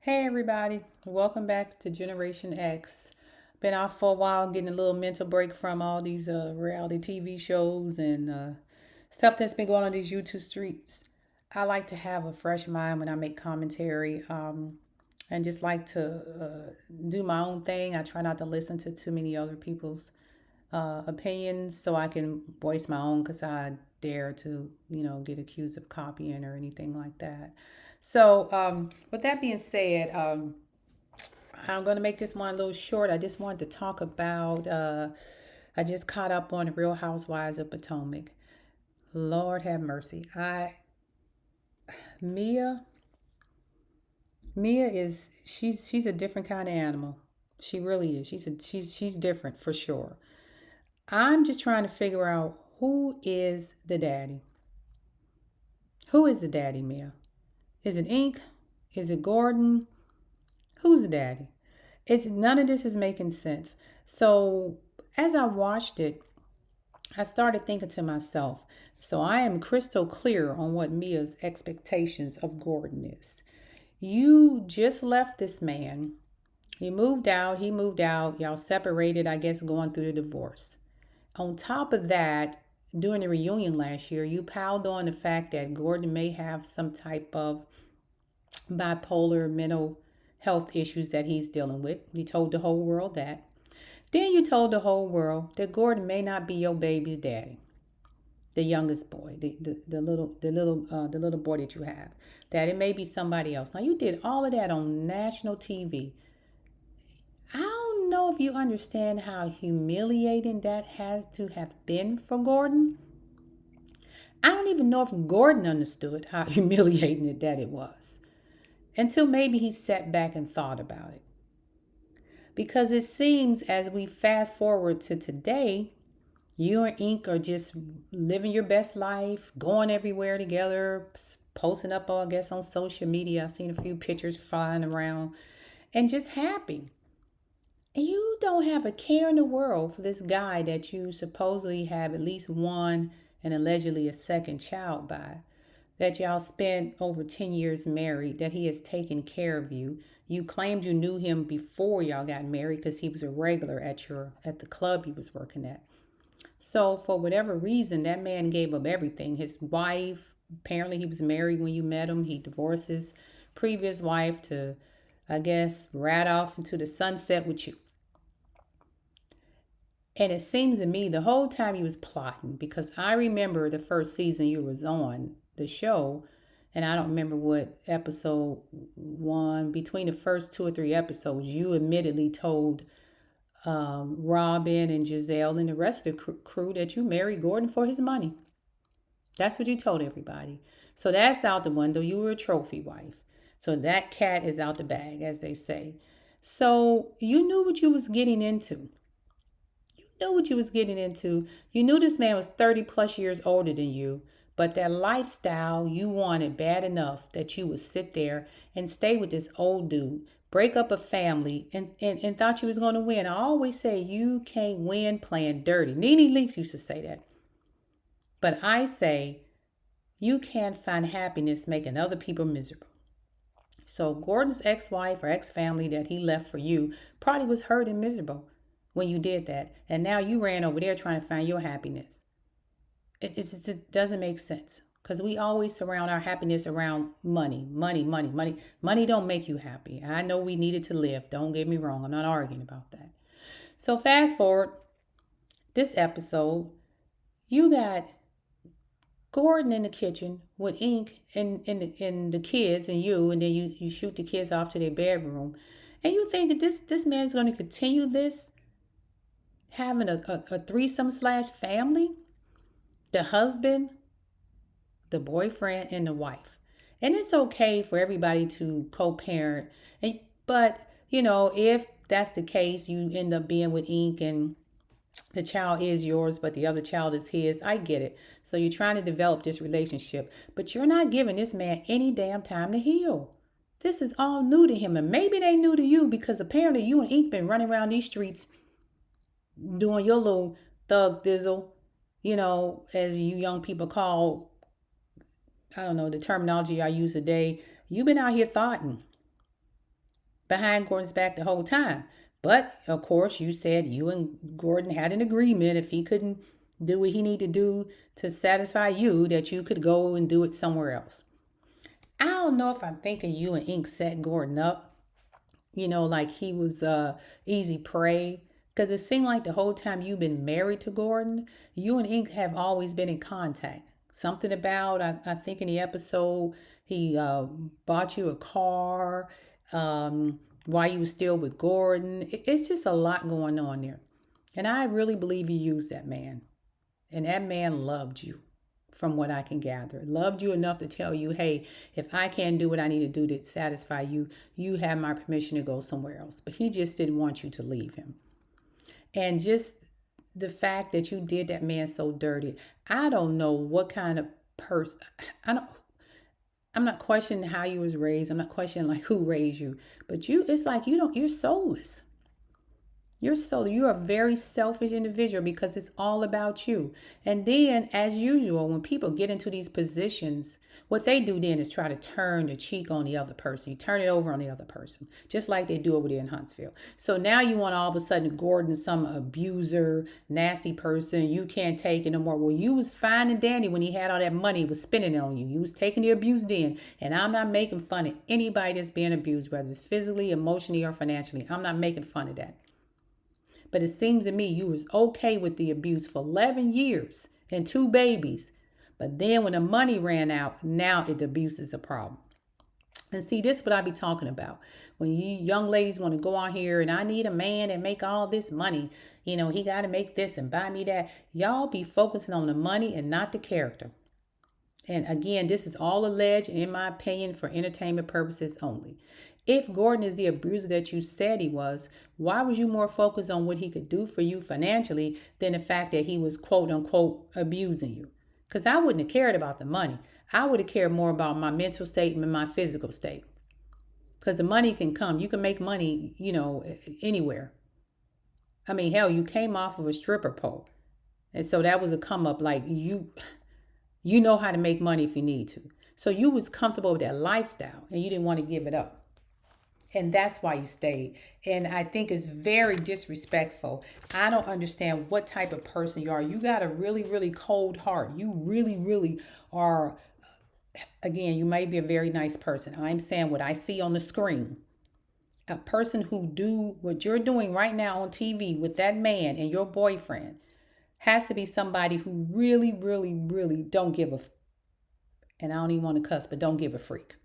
Hey everybody, welcome back to Generation X. Been off for a while, getting a little mental break from all these reality TV shows and stuff that's been going on these YouTube streets. I like to have a fresh mind when I make commentary, and just like to do my own thing. I try not to listen to too many other people's opinions so I can voice my own because I dare to, get accused of copying or anything like that. So, with that being said, I'm going to make this one a little short. I just wanted to talk about, I just caught up on the Real Housewives of Potomac. Lord have mercy. Mia, Mia she's a different kind of animal. She really is. She's different for sure. I'm just trying to figure out who is the daddy. Who is the daddy, Mia? Is it Ink? Is it Gordon? Who's the daddy? It's none of this is making sense. So as I watched it, I started thinking to myself, so I am crystal clear on what Mia's expectations of Gordon is. You just left this man. He moved out, y'all separated, I guess, going through the divorce. On top of that, during the reunion last year, you piled on the fact that Gordon may have some type of bipolar mental health issues that he's dealing with. You told the whole world that. Then you told the whole world that Gordon may not be your baby's daddy, the youngest boy, the little boy that you have. That it may be somebody else. Now you did all of that on national TV. I don't know if you understand how humiliating that has to have been for Gordon. I don't even know if Gordon understood how humiliating that it was until maybe he sat back and thought about it. Because it seems as we fast forward to today, you and Ink are just living your best life, going everywhere together, posting up, I guess, on social media. I've seen a few pictures flying around and just happy. And you don't have a care in the world for this guy that you supposedly have at least one and allegedly a second child by, that y'all spent over 10 years married, that he has taken care of you. You claimed you knew him before y'all got married because he was a regular at the club he was working at. So for whatever reason, that man gave up everything. His wife, apparently he was married when you met him. He divorced his previous wife to, I guess, ride off into the sunset with you. And it seems to me the whole time he was plotting, because I remember the first season you was on the show, and I don't remember what episode one, between the first two or three episodes, you admittedly told Robin and Giselle and the rest of the crew that you married Gordon for his money. That's what you told everybody. So that's out the window. You were a trophy wife. So that cat is out the bag, as they say. So you knew what you was getting into. Knew what you was getting into. You knew this man was 30 plus years older than you, but that lifestyle you wanted bad enough that you would sit there and stay with this old dude, break up a family, and thought you was going to win. I always say you can't win playing dirty. Nene Leakes used to say that. But I say you can't find happiness making other people miserable. So Gordon's ex-wife or ex-family that he left for you probably was hurt and miserable when you did that. And now you ran over there trying to find your happiness. It doesn't make sense, because we always surround our happiness around money, money, money, money. Money don't make you happy. I know we needed to live. Don't get me wrong. I'm not arguing about that. So fast forward this episode, you got Gordon in the kitchen with Ink and the kids and you, and then you shoot the kids off to their bedroom. And you think that this man's going to continue this, having a threesome slash family, the husband, the boyfriend, and the wife. And it's okay for everybody to co-parent. But, if that's the case, you end up being with Ink and the child is yours, but the other child is his. I get it. So you're trying to develop this relationship, but you're not giving this man any damn time to heal. This is all new to him. And maybe they new to you because apparently you and Ink been running around these streets doing your little thug dizzle, as you young people call, I don't know, the terminology I use today. You've been out here thoughting. behind Gordon's back the whole time. But of course, you said you and Gordon had an agreement if he couldn't do what he needed to do to satisfy you, that you could go and do it somewhere else. I don't know if I'm thinking you and Ink set Gordon up, like he was easy prey. Because it seemed like the whole time you've been married to Gordon, you and Ink have always been in contact. Something about, I think in the episode, he bought you a car while you were still with Gordon. It's just a lot going on there. And I really believe you used that man. And that man loved you, from what I can gather. Loved you enough to tell you, hey, if I can't do what I need to do to satisfy you, you have my permission to go somewhere else. But he just didn't want you to leave him. And just the fact that you did that man so dirty, I don't know what kind of person. I'm not questioning how you was raised. I'm not questioning like who raised you. But it's like you're soulless. You're a very selfish individual because it's all about you. And then, as usual, when people get into these positions, what they do then is try to turn the cheek on the other person. You turn it over on the other person, just like they do over there in Huntsville. So now you want all of a sudden Gordon, some abuser, nasty person, you can't take it no more. Well, you was fine and dandy when he had all that money, he was spending it on you. You was taking the abuse then. And I'm not making fun of anybody that's being abused, whether it's physically, emotionally, or financially. I'm not making fun of that. But it seems to me you was okay with the abuse for 11 years and 2 babies. But then when the money ran out, now the abuse is a problem. And see, this is what I be talking about. When you young ladies want to go on here and I need a man and make all this money, he got to make this and buy me that. Y'all be focusing on the money and not the character. And again, this is all alleged, in my opinion, for entertainment purposes only. If Gordon is the abuser that you said he was, why was you more focused on what he could do for you financially than the fact that he was quote unquote abusing you? Because I wouldn't have cared about the money. I would have cared more about my mental state and my physical state. Because the money can come. You can make money, anywhere. I mean, hell, you came off of a stripper pole. And so that was a come up like you know how to make money if you need to. So you was comfortable with that lifestyle and you didn't want to give it up. And that's why you stayed. And I think it's very disrespectful. I don't understand what type of person you are. You got a really, really cold heart. You really, really are. Again, you may be a very nice person. I'm saying what I see on the screen. A person who do what you're doing right now on TV with that man and your boyfriend has to be somebody who really, really, really don't give a, and I don't even want to cuss, but don't give a freak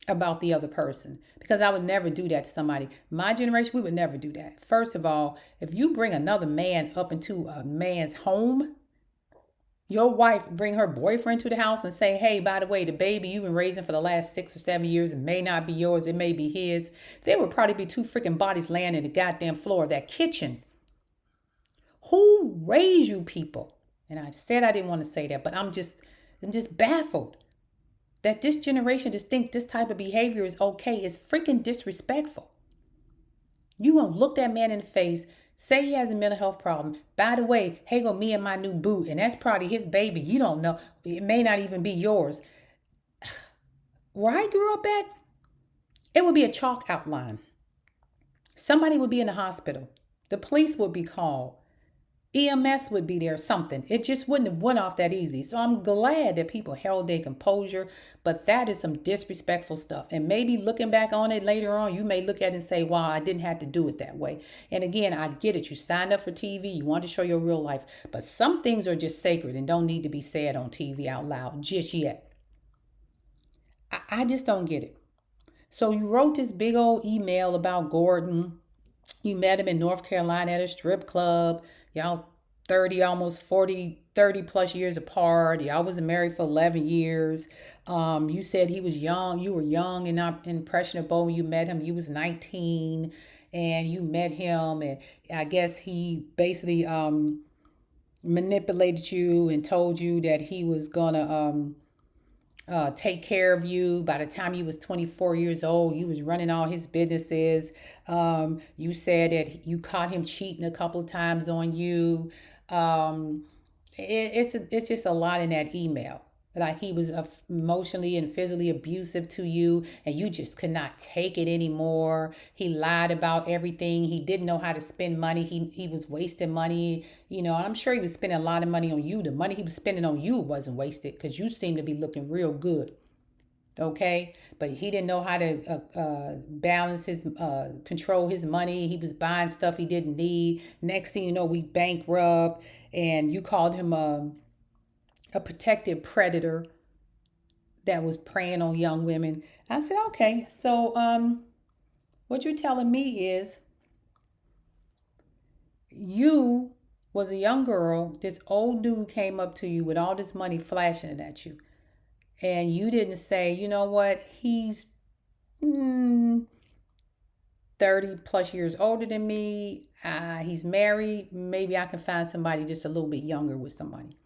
about the other person, because I would never do that to somebody. My generation, we would never do that. First of all, if you bring another man up into a man's home, your wife bring her boyfriend to the house and say, hey, by the way, the baby you've been raising for the last 6 or 7 years, it may not be yours, it may be his. There would probably be 2 freaking bodies laying in the goddamn floor of that kitchen. Who raised you people? And I said I didn't want to say that, but I'm just baffled that this generation just think this type of behavior is okay. Is freaking disrespectful. You gonna look that man in the face, say he has a mental health problem. By the way, hey, go me and my new boo, and that's probably his baby. You don't know. It may not even be yours. Where I grew up at, it would be a chalk outline. Somebody would be in the hospital. The police would be called. EMS would be there, something. It just wouldn't have went off that easy. So I'm glad that people held their composure, but that is some disrespectful stuff. And maybe looking back on it later on, you may look at it and say, wow, I didn't have to do it that way. And again, I get it. You signed up for TV. You want to show your real life. But some things are just sacred and don't need to be said on TV out loud just yet. I just don't get it. So you wrote this big old email about Gordon. You met him in North Carolina at a strip club. Y'all 30, almost 40, 30 plus years apart. Y'all was married for 11 years. You said he was young. You were young and not impressionable when you met him. You was 19 and you met him. And I guess he basically manipulated you and told you that he was going to take care of you. By the time you was 24 years old, you was running all his businesses. You said that you caught him cheating a couple of times on you. It's just a lot in that email. like he was emotionally and physically abusive to you and you just could not take it anymore. He lied about everything. He didn't know how to spend money. He was wasting money, and I'm sure he was spending a lot of money on you. The money he was spending on you wasn't wasted because you seem to be looking real good. Okay, but he didn't know how to balance his control his money. He was buying stuff he didn't need. Next thing you know, we bankrupt, and you called him a protective predator that was preying on young women. I said, okay, so what you're telling me is you was a young girl. This old dude came up to you with all this money flashing it at you, and you didn't say, you know what, he's mm, 30 plus years older than me. He's married. Maybe I can find somebody just a little bit younger with some money.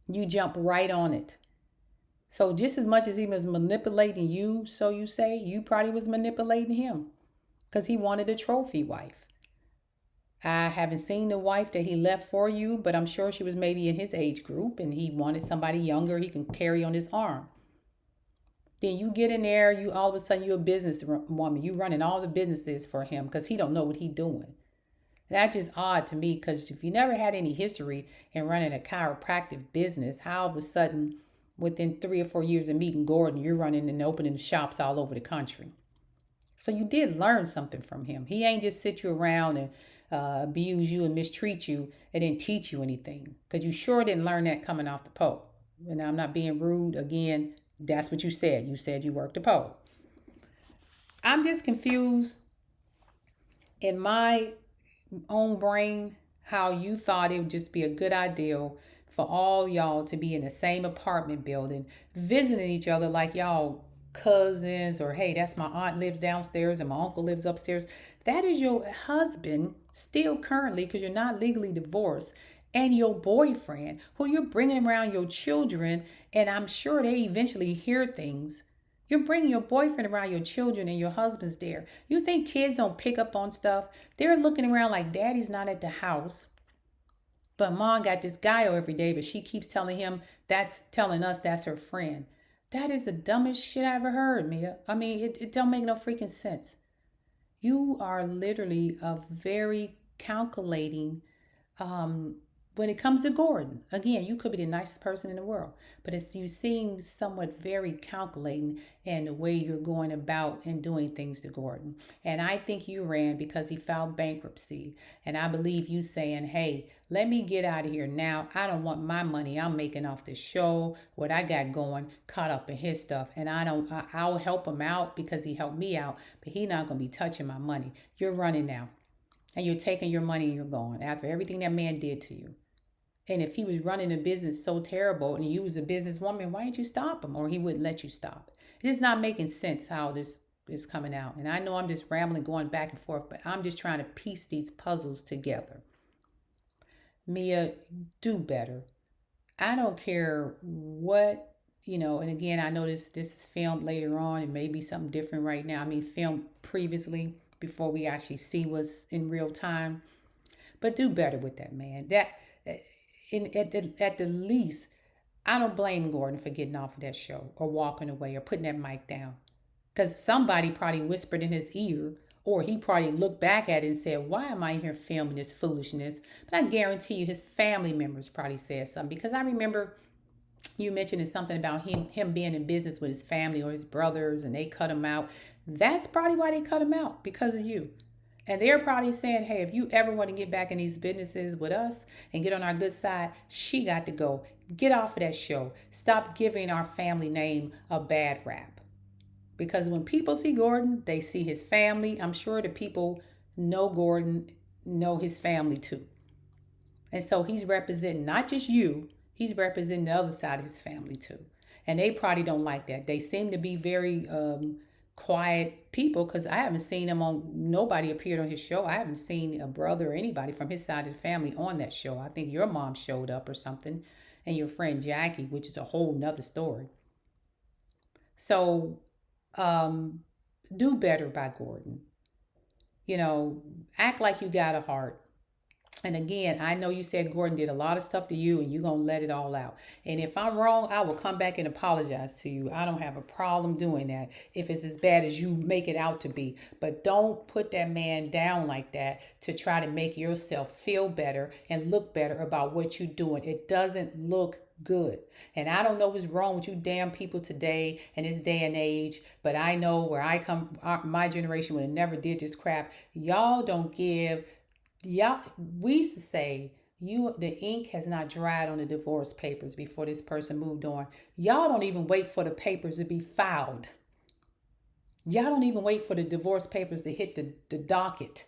You jump right on it. So just as much as he was manipulating you, so you say, you probably was manipulating him because he wanted a trophy wife. I haven't seen the wife that he left for you, but I'm sure she was maybe in his age group and he wanted somebody younger he can carry on his arm. Then you get in there, you all of a sudden you're a business woman. You running all the businesses for him because he don't know what he doing. That's just odd to me because if you never had any history in running a chiropractic business, how all of a sudden within 3 or 4 years of meeting Gordon, you're running and opening shops all over the country. So you did learn something from him. He ain't just sit you around and abuse you and mistreat you and then teach you anything because you sure didn't learn that coming off the pole. And I'm not being rude. Again, that's what you said. You said you worked the pole. I'm just confused in my own brain how you thought it would just be a good idea for all y'all to be in the same apartment building, visiting each other like y'all cousins, or hey, that's my aunt lives downstairs and my uncle lives upstairs. That is your husband still currently because you're not legally divorced, and your boyfriend who you're bringing around your children, and I'm sure they eventually hear things. You're bringing your boyfriend around your children and your husband's there. You think kids don't pick up on stuff? They're looking around like daddy's not at the house. But mom got this guy every day, but she keeps telling him that's telling us that's her friend. That is the dumbest shit I ever heard, Mia. I mean, it don't make no freaking sense. You are literally a very calculating um, when it comes to Gordon. Again, you could be the nicest person in the world, but it's you seem somewhat very calculating in the way you're going about and doing things to Gordon. And I think you ran because he filed bankruptcy. And I believe you saying, hey, let me get out of here now. I don't want my money I'm making off this show, what I got going, caught up in his stuff. And I'll help him out because he helped me out, but he not going to be touching my money. You're running now and you're taking your money and you're gone after everything that man did to you. And if he was running a business so terrible and you was a businesswoman, why didn't you stop him? Or he wouldn't let you stop. It's not making sense how this is coming out. And I know I'm just rambling, going back and forth, but I'm just trying to piece these puzzles together. Mia, do better. I don't care what, and again, I know this is filmed later on. It may be something different right now. I mean, filmed previously before we actually see what's in real time. But do better with that, man. That at the least, I don't blame Gordon for getting off of that show or walking away or putting that mic down. Because somebody probably whispered in his ear, or he probably looked back at it and said, why am I here filming this foolishness? But I guarantee you his family members probably said something. Because I remember you mentioning something about him being in business with his family or his brothers and they cut him out. That's probably why they cut him out, because of you. And they're probably saying, hey, if you ever want to get back in these businesses with us and get on our good side, she got to go. Get off of that show. Stop giving our family name a bad rap. Because when people see Gordon, they see his family. I'm sure the people know Gordon, know his family too. And so he's representing not just you, he's representing the other side of his family too. And they probably don't like that. They seem to be very quiet people because I haven't seen him on, nobody appeared on his show. I haven't seen a brother or anybody from his side of the family on that show. I think your mom showed up or something, and your friend Jackie, which is a whole nother story. So do better by Gordon. You know, act like you got a heart And again, I know you said Gordon did a lot of stuff to you and you're going to let it all out. And if I'm wrong, I will come back and apologize to you. I don't have a problem doing that if it's as bad as you make it out to be. But don't put that man down like that to try to make yourself feel better and look better about what you're doing. It doesn't look good. And I don't know what's wrong with you damn people today in this day and age, but I know where I come, my generation would have never did this crap. Y'all don't give. Yeah, we used to say the ink has not dried on the divorce papers before this person moved on. Y'all don't even wait for the papers to be filed. Y'all don't even wait for the divorce papers to hit the docket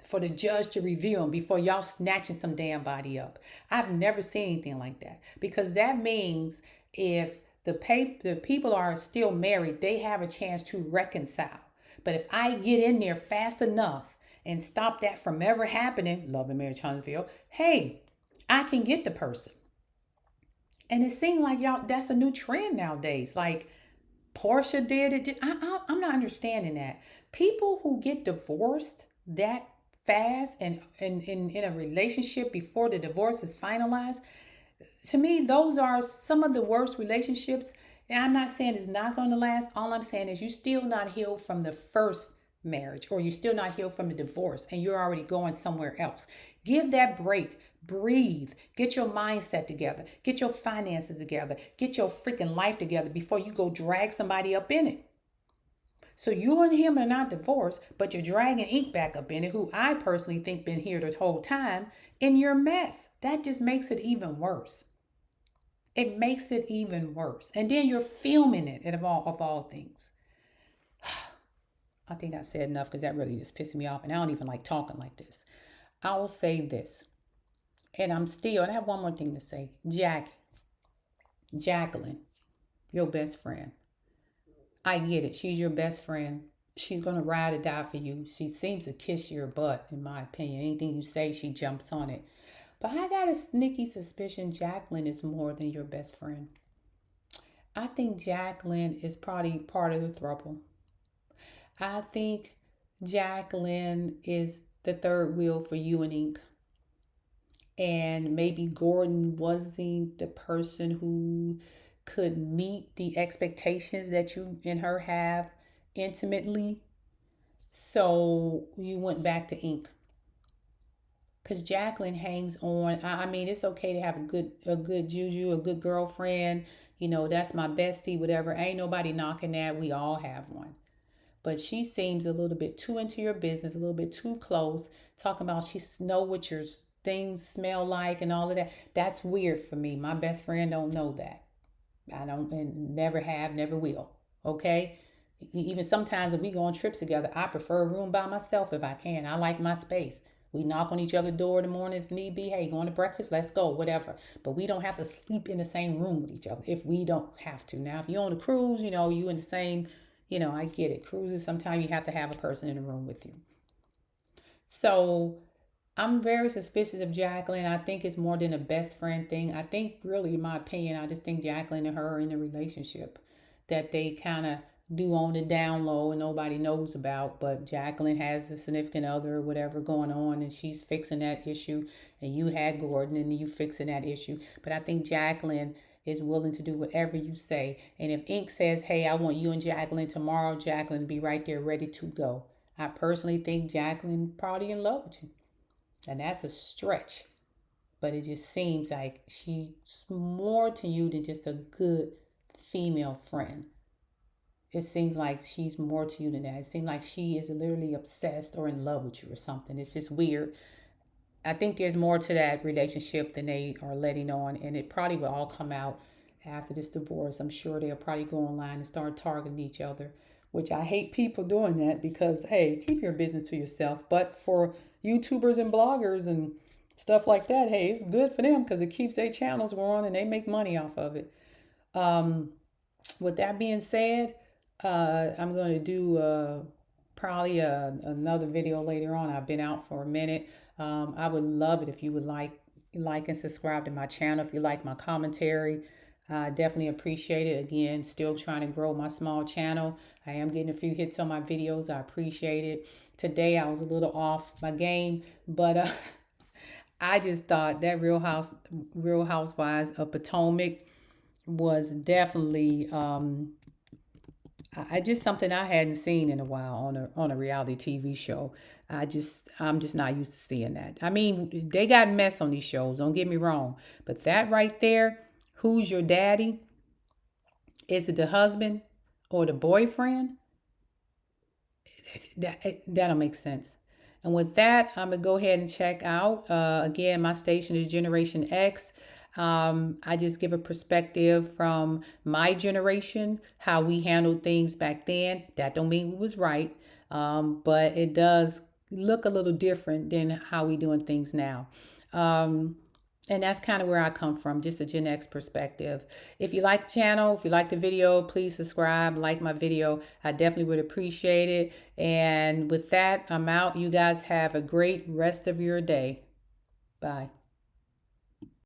for the judge to review them before y'all snatching some damn body up. I've never seen anything like that, because that means if the people are still married, they have a chance to reconcile. But if I get in there fast enough and stop that from ever happening, Love and Marriage Huntsville, hey, I can get the person. And it seems like y'all, that's a new trend nowadays. Like Portia did it. I'm not understanding that. People who get divorced that fast and in a relationship before the divorce is finalized, to me, those are some of the worst relationships. And I'm not saying it's not going to last. All I'm saying is you still not healed from the first marriage, or you're still not healed from the divorce and you're already going somewhere else. Give that break. Breathe. Get your mindset together. Get your finances together. Get your freaking life together before you go drag somebody up in it. So you and him are not divorced, but you're dragging ink back up in it, who I personally think been here the whole time, in your mess. That just makes it even worse. It makes it even worse. And then you're filming it of all things. I think I said enough, because that really just pissed me off. And I don't even like talking like this. I will say this. And I have one more thing to say. Jacqueline, your best friend. I get it. She's your best friend. She's going to ride or die for you. She seems to kiss your butt, in my opinion. Anything you say, she jumps on it. But I got a sneaky suspicion Jacqueline is more than your best friend. I think Jacqueline is probably part of the throuple. I think Jacqueline is the third wheel for you and Ink. And maybe Gordon wasn't the person who could meet the expectations that you and her have intimately. So you went back to Ink. Because Jacqueline hangs on. I mean, it's okay to have a good juju, a good girlfriend. You know, that's my bestie, whatever. Ain't nobody knocking that. We all have one. But she seems a little bit too into your business, a little bit too close, talking about she know what your things smell like and all of that. That's weird for me. My best friend don't know that. I don't, and never have, never will. Okay? Even sometimes if we go on trips together, I prefer a room by myself if I can. I like my space. We knock on each other's door in the morning if need be. Hey, going to breakfast? Let's go, whatever. But we don't have to sleep in the same room with each other if we don't have to. Now, if you're on a cruise, you in the same, I get it. Cruises, sometimes you have to have a person in the room with you. So I'm very suspicious of Jacqueline. I think it's more than a best friend thing. I think, really, in my opinion, I just think Jacqueline and her are in a relationship that they kind of do on the down low and nobody knows about. But Jacqueline has a significant other or whatever going on, and she's fixing that issue. And you had Gordon, and you fixing that issue. But I think Jacqueline is willing to do whatever you say. And if Ink says, hey, I want you and Jacqueline tomorrow, Jacqueline will be right there ready to go. I personally think Jacqueline probably in love with you. And that's a stretch. But it just seems like she's more to you than just a good female friend. It seems like she's more to you than that. It seems like she is literally obsessed or in love with you or something. It's just weird. I think there's more to that relationship than they are letting on. And it probably will all come out after this divorce. I'm sure they'll probably go online and start targeting each other, which I hate people doing that because, hey, keep your business to yourself. But for YouTubers and bloggers and stuff like that, hey, it's good for them because it keeps their channels going and they make money off of it. With that being said, I'm going to do probably another video later on. I've been out for a minute. I would love it if you would like and subscribe to my channel if you like my commentary. I definitely appreciate it. Again, still trying to grow my small channel. I am getting a few hits on my videos. I appreciate it. Today I was a little off my game, but I just thought that Real Housewives of Potomac was definitely I just something I hadn't seen in a while on a reality TV show. I'm just not used to seeing that. I mean, they got mess on these shows, don't get me wrong, but that right there, who's your daddy? Is it the husband or the boyfriend? That'll make sense. And with that, I'm gonna go ahead and check out. Again, my station is Generation X. I just give a perspective from my generation, how we handled things back then. That don't mean we was right, but it does look a little different than how we doing things now. Um, and that's kind of where I come from, just a Gen X perspective. If you like the channel, if you like the video, please subscribe, like my video. I definitely would appreciate it. And with that, I'm out. You guys have a great rest of your day. Bye.